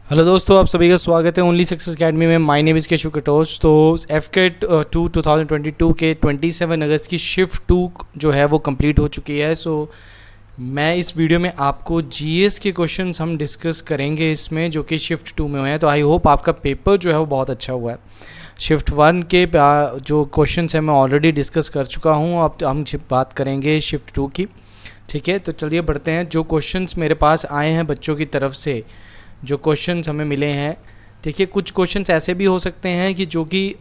Hello दोस्तों, आप सभी का स्वागत है ओनली सक्सेस अकेडमी में। My name is Keshav Katoch. तो एफ केट 2022 के 27 अगस्त की शिफ्ट 2 जो है वो कंप्लीट हो चुकी है। सो मैं इस वीडियो में आपको जीएस के क्वेश्चंस हम डिस्कस करेंगे इसमें, जो कि शिफ्ट 2 में हुए हैं। तो आई होप आपका पेपर जो है वो बहुत अच्छा हुआ है। शिफ्ट 1 के जो क्वेश्चंस हैं मैं ऑलरेडी डिस्कस कर चुका हूँ। अब हम बात करेंगे शिफ्ट 2 की। ठीक है, तो चलिए बढ़ते हैं। जो क्वेश्चंस मेरे पास आए हैं बच्चों की तरफ से, जो क्वेश्चंस हमें मिले हैं, देखिए कुछ क्वेश्चंस ऐसे भी हो सकते हैं कि जो कि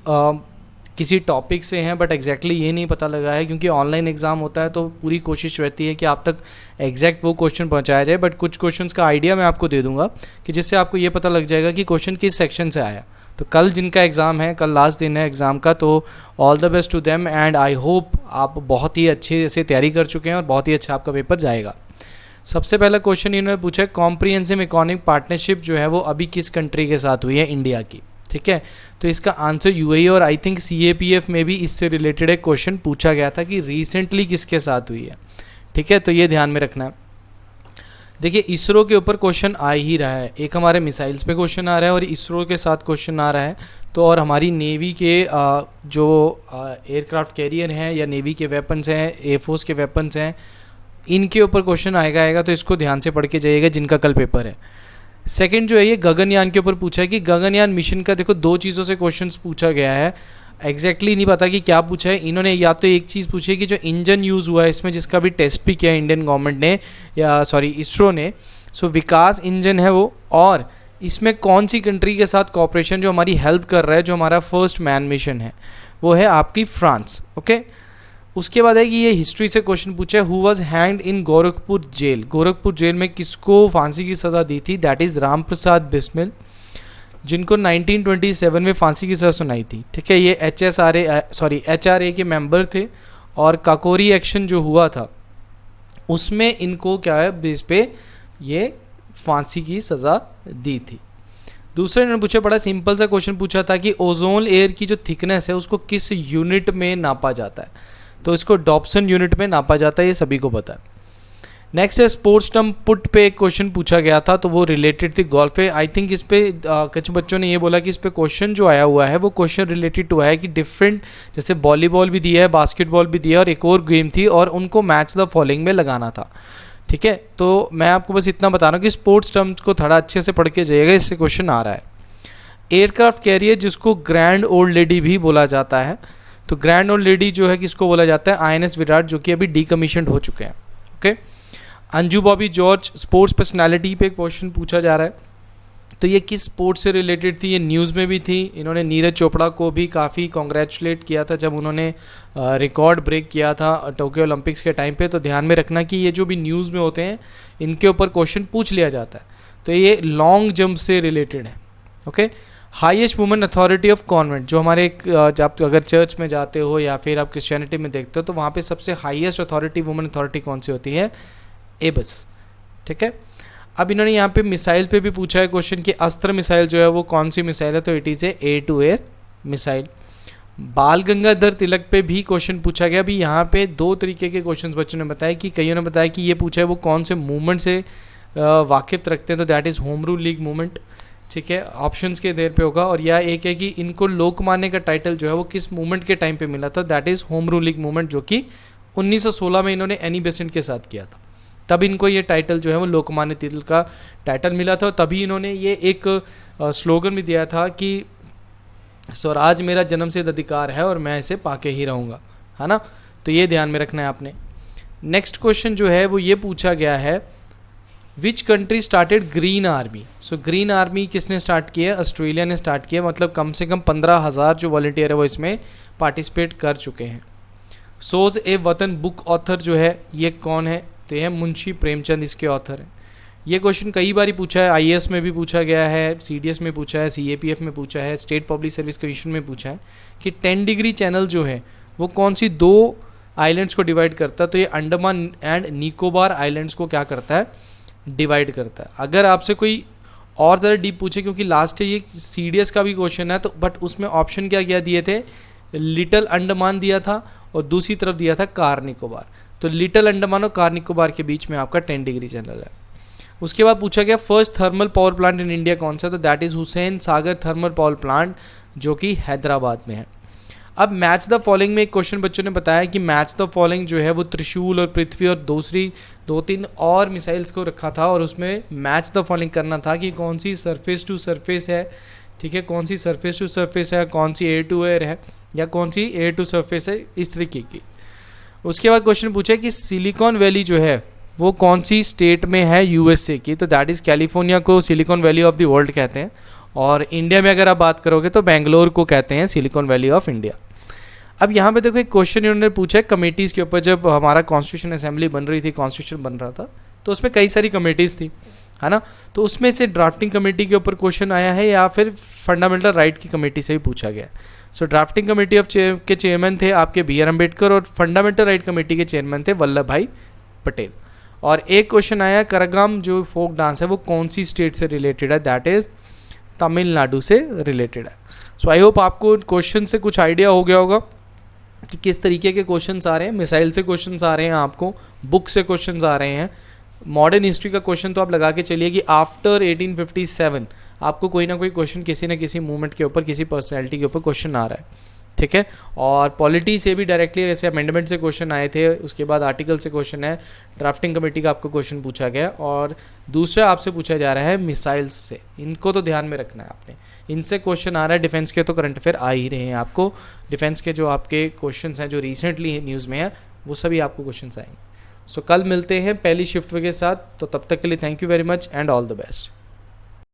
किसी टॉपिक से हैं, बट एग्जैक्टली ये नहीं पता लगा है, क्योंकि ऑनलाइन एग्ज़ाम होता है तो पूरी कोशिश रहती है कि आप तक एग्जैक्ट वो क्वेश्चन पहुंचाया जाए। बट कुछ क्वेश्चंस का आइडिया मैं आपको दे दूंगा कि जिससे आपको ये पता लग जाएगा कि क्वेश्चन किस सेक्शन से आया। तो कल जिनका एग्ज़ाम है, कल लास्ट दिन है एग्ज़ाम का, तो all the best to them and I hope आप बहुत ही अच्छे से तैयारी कर चुके हैं और बहुत ही अच्छा आपका पेपर जाएगा। सबसे पहला क्वेश्चन इन्होंने पूछा है, कॉम्प्रिहेंसिव इकोनॉमिक पार्टनरशिप जो है वो अभी किस कंट्री के साथ हुई है? इंडिया की। ठीक है, तो इसका आंसर यूएई, और आई थिंक सीएपीएफ में भी इससे रिलेटेड एक क्वेश्चन पूछा गया था कि रिसेंटली किसके साथ हुई है। ठीक है, तो ये ध्यान में रखना है। देखिए इसरो के ऊपर क्वेश्चन आ ही रहा है, एक हमारे मिसाइल्स पे क्वेश्चन आ रहा है और इसरो के साथ क्वेश्चन आ रहा है। तो और हमारी नेवी के जो एयरक्राफ्ट कैरियर हैं या नेवी के वेपन्स हैं, एयरफोर्स के वेपन्स हैं, इनके ऊपर क्वेश्चन आएगा। तो इसको ध्यान से पढ़ के जाइएगा जिनका कल पेपर है। सेकंड जो है ये गगनयान के ऊपर पूछा है कि गगनयान मिशन का, देखो दो चीज़ों से क्वेश्चंस पूछा गया है। एग्जैक्टली नहीं पता कि क्या पूछा है इन्होंने। या तो एक चीज़ पूछी है कि जो इंजन यूज़ हुआ है इसमें, जिसका भी टेस्ट भी किया है इंडियन गवर्नमेंट ने, या सॉरी इसरो ने, सो विकास इंजन है वो। और इसमें कौन सी कंट्री के साथ कॉपरेशन जो हमारी हेल्प कर रहा है, जो हमारा फर्स्ट मैन मिशन है वो है आपकी फ्रांस। ओके, उसके बाद है कि ये हिस्ट्री से क्वेश्चन पूछा है, who was hanged in Gorakhpur jail? Gorakhpur jail में किसको फांसी की सज़ा दी थी? दैट इज़ राम प्रसाद बिस्मिल, जिनको 1927 में फांसी की सज़ा सुनाई थी। ठीक है, ये एचआरए के मेंबर थे, और काकोरी एक्शन जो हुआ था उसमें इनको क्या है बेस पे ये फांसी की सज़ा दी थी। दूसरे इन्होंने पूछा, बड़ा सिंपल सा क्वेश्चन पूछा था कि ओजोन लेयर की जो थिकनेस है उसको किस यूनिट में नापा जाता है? तो इसको डॉप्सन यूनिट में नापा जाता है, ये सभी को पता है। नेक्स्ट है स्पोर्ट्स टर्म पुट पे एक क्वेश्चन पूछा गया था, तो वो रिलेटेड थी गोल्फ पे। आई थिंक इस पे कुछ बच्चों ने ये बोला कि इस पे क्वेश्चन जो आया हुआ है वो क्वेश्चन रिलेटेड टू है कि डिफरेंट, जैसे वॉलीबॉल भी दिया है, बास्केटबॉल भी दिया है, और एक और गेम थी, और उनको मैच द फॉलोइंग में लगाना था। ठीक है, तो मैं आपको बस इतना बता रहा हूँ कि स्पोर्ट्स टर्म्स को थोड़ा अच्छे से पढ़ के जाइएगा, इससे क्वेश्चन आ रहा है। एयरक्राफ्ट कैरियर जिसको ग्रैंड ओल्ड लेडी भी बोला जाता है, तो ग्रैंड ओल्ड लेडी जो है किसको बोला जाता है? आईएनएस विराट, जो कि अभी डीकमीशनड हो चुके हैं। Okay, Anju Bobby George sports personality पे क्वेश्चन पूछा जा रहा है, तो ये किस स्पोर्ट से रिलेटेड थी? ये न्यूज़ में भी थी। इन्होंने नीरज चोपड़ा को भी काफ़ी कॉन्ग्रेचुलेट किया था जब उन्होंने रिकॉर्ड ब्रेक किया था टोक्यो ओलंपिक्स के टाइम पे। तो ध्यान में रखना कि ये जो भी न्यूज़ में होते हैं इनके ऊपर क्वेश्चन पूछ लिया जाता है। तो ये लॉन्ग जंप से रिलेटेड है। Okay, highest women authority of convent, जो हमारे जब अगर चर्च में जाते हो या फिर आप क्रिश्चियनिटी में देखते हो तो वहाँ पे सबसे हाईएस्ट अथॉरिटी, वुमेन अथॉरिटी कौन सी होती है? एबस। ठीक है, अब इन्होंने यहाँ पे मिसाइल पे भी पूछा है क्वेश्चन कि अस्त्र मिसाइल जो है वो कौन सी मिसाइल है? तो it is a air to air missile. Bal Gangadhar तिलक पे भी क्वेश्चन पूछा गया। अभी यहाँ पे दो तरीके के क्वेश्चन बच्चों ने बताया कि कईयों ने बताया कि ये पूछा है वो कौन से मूवमेंट से वाकिफ रखते हैं, तो that is home rule league movement. ठीक है, ऑप्शंस के देर पे होगा। और या एक है कि इनको लोकमान्य का टाइटल जो है वो किस मूवमेंट के टाइम पे मिला था? That is home rule league movement, जो कि 1916 में इन्होंने एनी बेसेंट के साथ किया था। तब इनको ये टाइटल जो है वो लोकमान्य तिलक का टाइटल मिला था, और तभी इन्होंने ये एक स्लोगन भी दिया था कि स्वराज मेरा जन्मसिद्ध अधिकार है और मैं इसे पाके ही रहूँगा, है ना। तो ये ध्यान में रखना है आपने। नेक्स्ट क्वेश्चन जो है वो ये पूछा गया है, which country started green army? So green army किसने स्टार्ट किया? ऑस्ट्रेलिया ने स्टार्ट किया। मतलब कम से कम 15,000 जो वॉलंटियर है वो इसमें पार्टिसिपेट कर चुके हैं। सोज ए वतन बुक ऑथर जो है ये कौन है? तो यह मुंशी प्रेमचंद इसके ऑथर हैं। ये क्वेश्चन कई बार पूछा है, आईएएस में भी पूछा गया है, सीडीएस में पूछा है, सीएपीएफ में पूछा है, स्टेट पब्लिक सर्विस कमीशन में पूछा है कि 10 डिग्री चैनल जो है वो कौन सी दो आइलैंड्स को डिवाइड करता है? तो ये अंडमान एंड निकोबार आइलैंड्स को क्या करता है? डिवाइड करता है। अगर आपसे कोई और ज़्यादा डीप पूछे, क्योंकि लास्ट ये सीडीएस का भी क्वेश्चन है, तो बट उसमें ऑप्शन क्या क्या दिए थे? लिटिल अंडमान दिया था और दूसरी तरफ दिया था कार निकोबार। तो लिटिल अंडमान और कार निकोबार के बीच में आपका 10 डिग्री चैनल है। उसके बाद पूछा गया first thermal power plant in India कौन सा, तो that is Hussain Sagar thermal power plant जो कि हैदराबाद में है। अब मैच द फॉलोइंग में एक क्वेश्चन बच्चों ने बताया कि मैच द फॉलोइंग जो है वो त्रिशूल और पृथ्वी और दूसरी 2-3 और मिसाइल्स को रखा था और उसमें मैच द फॉलोइंग करना था कि कौन सी सरफेस टू सरफेस है, ठीक है, कौन सी सरफेस टू सरफेस है, कौन सी एयर टू एयर है या कौन सी एयर टू सरफेस है, इस तरीके की। उसके बाद क्वेश्चन पूछा कि सिलिकॉन वैली जो है वो कौन सी स्टेट में है यूएसए की, तो दैट इज़ कैलिफोर्निया को silicon valley of the world कहते हैं और इंडिया में अगर आप बात करोगे तो बेंगलोर को कहते हैं सिलिकॉन वैली ऑफ इंडिया। अब यहाँ पे देखो एक क्वेश्चन इन्होंने पूछा है कमेटीज़ के ऊपर। जब हमारा कॉन्स्टिट्यूशन असेंबली बन रही थी, कॉन्स्टिट्यूशन बन रहा था, तो उसमें कई सारी कमेटीज़ थी, है ना, तो उसमें से ड्राफ्टिंग कमेटी के ऊपर क्वेश्चन आया है या फिर फंडामेंटल राइट की कमेटी से भी पूछा गया। सो ड्राफ्टिंग कमेटी ऑफ के चेयरमैन थे आपके BR अम्बेडकर और फंडामेंटल राइट कमेटी के चेयरमैन थे वल्लभ भाई पटेल। और एक क्वेश्चन आया करगाम जो फोक डांस है वो कौन सी स्टेट से रिलेटेड है, दैट इज़ तमिलनाडु से रिलेटेड है। सो आई होप आपको क्वेश्चन से कुछ आइडिया हो गया होगा कि किस तरीके के क्वेश्चंस आ रहे हैं। मिसाइल से क्वेश्चंस आ रहे हैं, आपको बुक से क्वेश्चंस आ रहे हैं। मॉडर्न हिस्ट्री का क्वेश्चन तो आप लगा के चलिए कि आफ्टर 1857 आपको कोई ना कोई क्वेश्चन किसी न किसी मूवमेंट के ऊपर, किसी पर्सनैलिटी के ऊपर क्वेश्चन आ रहा है, ठीक है। और पॉलिटी से भी डायरेक्टली जैसे अमेंडमेंट से क्वेश्चन आए थे, उसके बाद आर्टिकल से क्वेश्चन है, ड्राफ्टिंग कमेटी का आपको क्वेश्चन पूछा गया और दूसरा आपसे पूछा जा रहा है मिसाइल्स से। इनको तो ध्यान में रखना है आपने, इनसे क्वेश्चन आ रहा है। डिफेंस के तो करंट अफेयर आ ही रहे हैं आपको, डिफेंस के जो आपके क्वेश्चन हैं जो रिसेंटली न्यूज़ में है वो सभी आपको क्वेश्चन आएंगे। सो कल मिलते हैं पहली शिफ्ट के साथ, तो तब तक के लिए thank you very much and all the best.